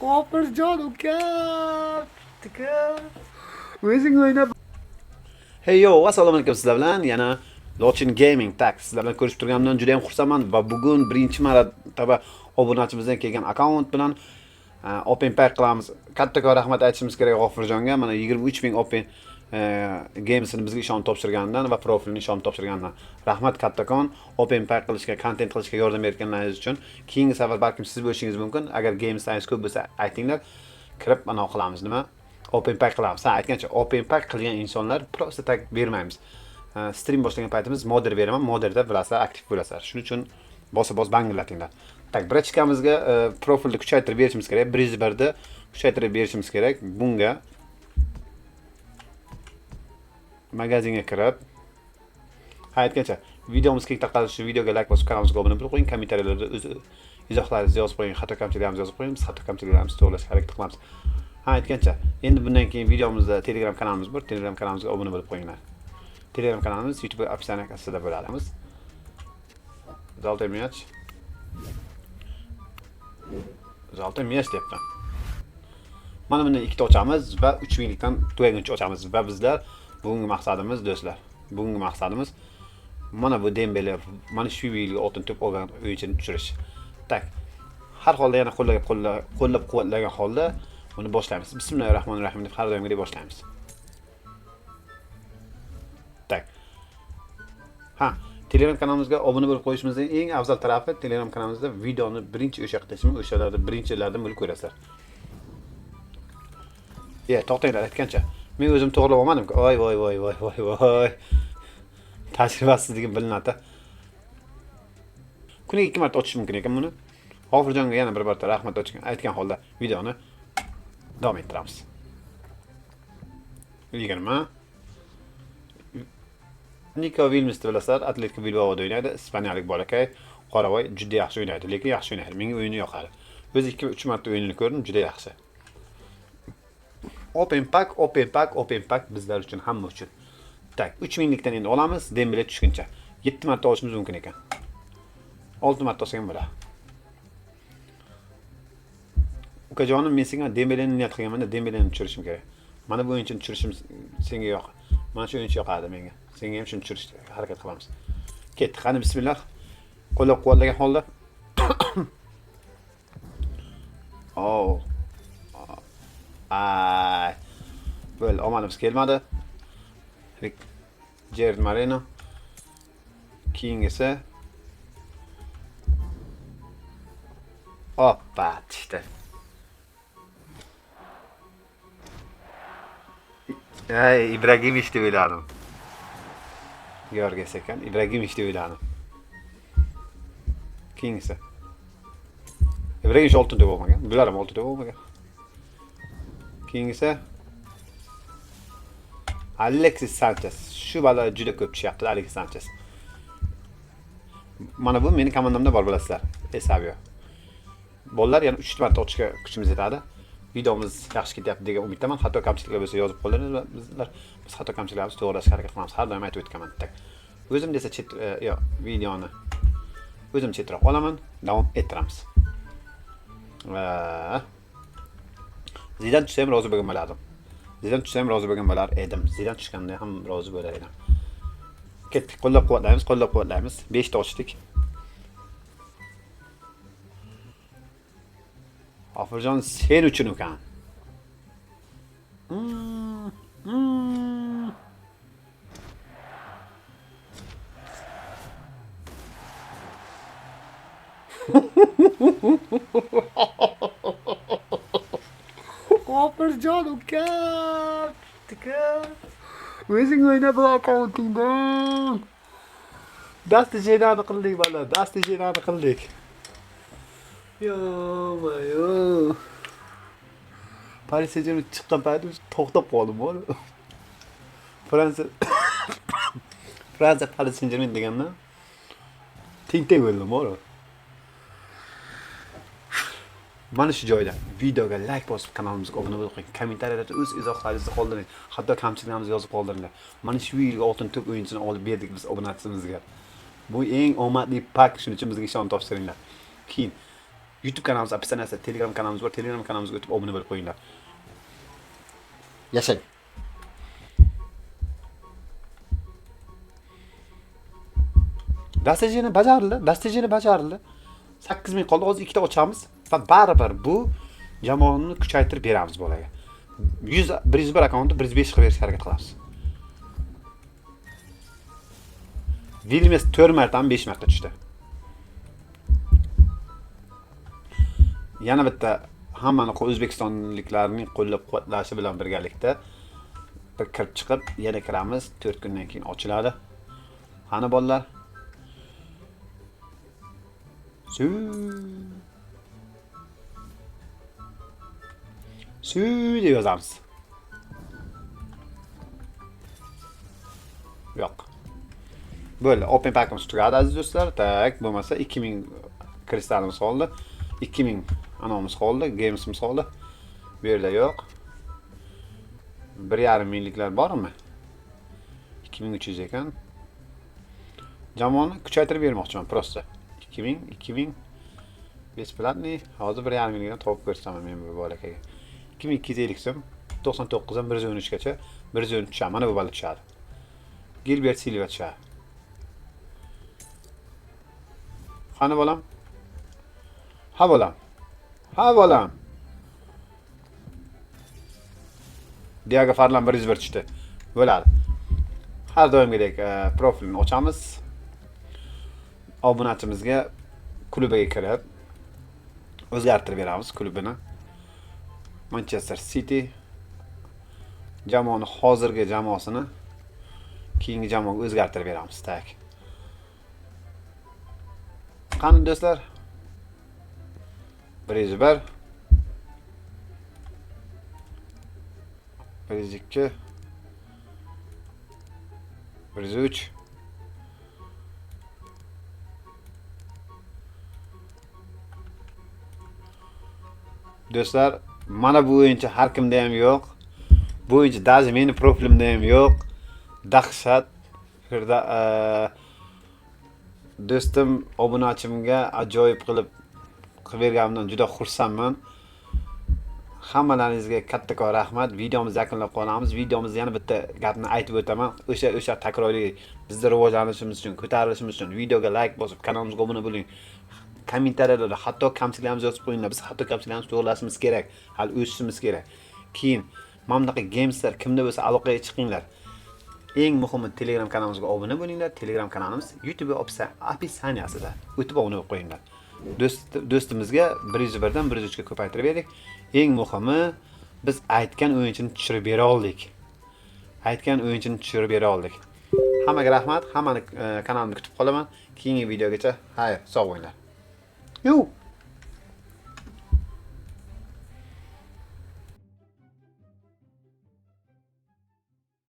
Hopperjon uka. Tika. O'zing o'ynab. Hey yo, assalomu alaykum sizlar bilan. Yana Lochin Gaming tak sizlar bilan ko'rishib turganimdan juda ham xursandman va bugun birinchi marotaba obunachimizdan kelgan akkaunt bilan Open Pack qilamiz. Kattakon rahmat aytishimiz kerak G'ofurjonga. Mana 23,000 Open Games'ini bizga ishonib topshirganidan va profilini ishonib topshirganidan rahmat kattakon. Open Pack qilishga, content qilishga yordam berganlaringiz uchun. Keyingi safar balkim siz bo'lishingiz mumkin. Agar Games Science ko'p bo'lsa aytinglar. Kirib mana qilamiz nima? Open Pack qilamiz. Ha, aytgancha Open Pack qilgan insonlar prosta tag bermaymiz. Stream boshlagan paytimiz modder beraman. Modderda bilasizlar, aktiv bo'lasizlar. Shuning uchun bos bangillatinglar. Tak, brachikamizga profilni kuchaytirib berishimiz kerak. 101 da kuchaytirib berishimiz kerak. Bunga magazinga kirib, aytgancha videomiz keng tarqalishi, videoga like bosib, kanalimizga obuna bo'lib qo'ying, kommentariylarda o'z izohlaringizni yozib qo'ying, xato kamchiliklarimizni yozib qo'ying, biz xato kamchiliklarimizni to'g'rilashga harakat qilamiz. Aytgancha, endi bundan keyin videomizda Telegram kanalimiz bor, Telegram kanalimizga obuna bo'lib qo'yinglar. Telegram kanalimiz YouTube opsiyasida bo'ladi. Zaltay мяч. Zaltay мяч deyapman. Mana bundan ikkita ochamiz va 3 minglikdan tugaguncha ochamiz va bizlar bugungi maqsadimiz do'stlar. Bugungi maqsadimiz mana bu Dembele, mana shu yilga oltin to'p olgan o'yinchini tushirish. Tak. Har holda yana qo'llab-quvvatlagan holda uni boshlaymiz. Bismillahirrohmanirrohim deb har doimgidek boshlaymiz. Tak. Ha, Telegram kanalimizga obuna bo'lib qo'yishimizning eng afzal tarafi Telegram kanalimizda videoni birinchi o'sha qilishimiz, o'shalarda birinchilardan bo'lib ko'rasizlar. To'xtanglar aytgancha. Men o'zim to'g'rilab olmadim-ku. Voy. Tajribasizligim bilinadi. Kuniga 2 marta ochish mumkin ekan buni. G'ofurjonga yana bir marta rahmat aytgan holda videoni davom ettiramiz. 20. Nico Williams bilasizlar, Atletico Bilbao'da o'ynaydi, ispaniyalik bolakay, qoravoy, juda yaxshi o'ynaydi, lekin yaxshi o'ynaydi. Menga o'yini yoqadi. O'zi 2-3 marta o'yinini ko'rdim, juda yaxshi. Open Pack bizlar uchun, hamma uchun. Tak, 3 minglikdan endi olamiz, Dembele tushguncha. 7 marta olishimiz mumkin ekan. 6 marta olsak ham bo'ladi. Ukajonim, men senga Dembeleni niyat qilganman-da, Dembeleni tushirishim kerak. Mana bu o'yinchini tushirishim senga yoq. Mana shu o'yinchi yoqadi menga. Senga ham shuni tushirishga harakat qilamiz. Ketdi, qani bismillah. Qo'llab-quvvatlagan holda. Böyle omadimiz kelmadi. Gerard Moreno. Keyin esa hoppa tishdi. Ibrahimovic deb o'yladim. Yorgas ekan, Ibrahimovic deb o'yladim. Keyin esa Ibrahimovic oltin deb olmagan. Bular ham oltin deb olmagan. Keyin esa Alexis Sanchez. Shu bala juda ko'p tushyapti Alexis Sanchez. Mana bu meni komandamda bor bilasizlar. Esabio. Bolalar yana 3 marta ochishga kuchimiz yetadi. Videomiz yaxshi ketyapti degan umiddaman. Xato kamchiliklar bo'lsa yozib qo'yinglar va biz xato kamchiliklarimizni to'g'rilashga harakat qilamiz. Har doim aytib o'tganman. O'zim desa videoni o'zim chetroq olaman, davom ettiramiz. Zidan tushsa ham rozi bo'lgan bo'lardim. Zidan tushsa ham rozi bo'lgan bo'lar edim. Zidan tushganda ham rozi bo'lar edim. Ketdik, qo'llab-quvvatlaymiz. 5 ta ochdik. G'ofurjon, sen uchun ekan. G'ofurjon uka. Tika. O'zing o'ynab akkauntingdan. Dastijenani qildik bala, dastijenani qildik. Yo. Paris Saint-Germain chiqqan paytda to'xtab qoldim o'g'lim. Fransiya Paris Saint-Germain deganda tintak bo'ldim o'g'lim. Mana shu joyda videoga like bosib, kanalimizga obuna bo'lib qo'ying. Kommentariyada o'z izohlaringizni qoldiring. Hatto kamchiliklarimizni yozib qoldiringlar. Mana shu yilga oltin to'p o'yinchini olib berdik biz obunachisimizga. Bu eng omadli pak, shuning uchun bizga ishonib topshiringlar. Keyin YouTube kanalimiz opsiyanasida Telegram kanalimiz bor. Telegram kanalimizga o'tib obuna bo'lib qo'yinglar. Yashang. Dastajini bajarildi. 8000 qoldi. Hozir ikkita ochamiz va baribir bu jamoani kuchaytirib beramiz bolaga. 101 akkauntni 105 qilib berishga harakat qilamiz. Vilmes 4 martadan 5 marta tushdi. Yana bitta hammani o'zbekistonliklarning qo'llab-quvvatlashi bilan birgalikda bir kirib chiqib, yana kiramiz. 4 kundan keyin ochiladi. Qani bolalar? Su deb yozamiz. Yo'q. Böyle open pack'imiz tugadi aziz do'stlar. Tak, bo'lmasa 2000 kristalimiz qoldi. 2000 anamiz qoldi, gamesimiz qoldi. Bu yerda yo'q. 1,5 mingliklar bormi? 2300 ekan. Jamoani kuchaytirib bermoqchiman prosta. 2000 besplatni hozir 1,5 mingdan topib ko'rsataman men bu bolakaga. 2250 so'm, 99 dan 113 gacha 113 tushadi. Mana bu bola tushadi. Gilbert Silva tushadi. Qani bolam? Ha bolam. Diago Farlan 101 tushdi. Bo'ladi. Har doimgidek profilini ochamiz. Obunachimizga klubiga kirib o'zgartirib beramiz klubini. Manchester City jamoani hozirgi jamoasini keyingi jamoaga o'zgartirib beramiz. Tak. Qani do'stlar? 101 102 103 Do'stlar, mana bu o'yinchi har kimda ham yo'q. Bu o'yinchi даже meni profilimda ham yo'q. Dahshat. Yerda do'stim obunachimga ajoyib qilib berganimdan juda xursandman. Hammalaringizga kattakon rahmat. Videomizni yakunlab qolamiz. Videomizda yana bitta gapni aytib o'taman. O'sha takroriy bizni rivojlanishimiz uchun, ko'tarilishimiz uchun videoga like bosib, kanalimizga obuna bo'ling. Kommentariyalarda hatto kamchiliklarimizni yozib qo'yinglar. Biz hatto kamchiliklarimizni to'g'rilashimiz kerak. Hali o'sishimiz kerak. Keyin mana bunaqa gameslar kimda bo'lsa aloqaga chiqinglar. Eng muhimi Telegram kanalimizga obuna bo'linglar. Telegram kanalimiz YouTube opsiyanasida. O'tib obuna bo'lib qo'yinglar. Do'stimizga 101 dan 103 ga ko'paytirib berdik. Eng muhimi biz aytgan o'yinchini tushirib bera oldik. Hammaga rahmat. Hammani kanalimda kutib qolaman. Keyingi videogacha xayr, sog' bo'linglar. Yo!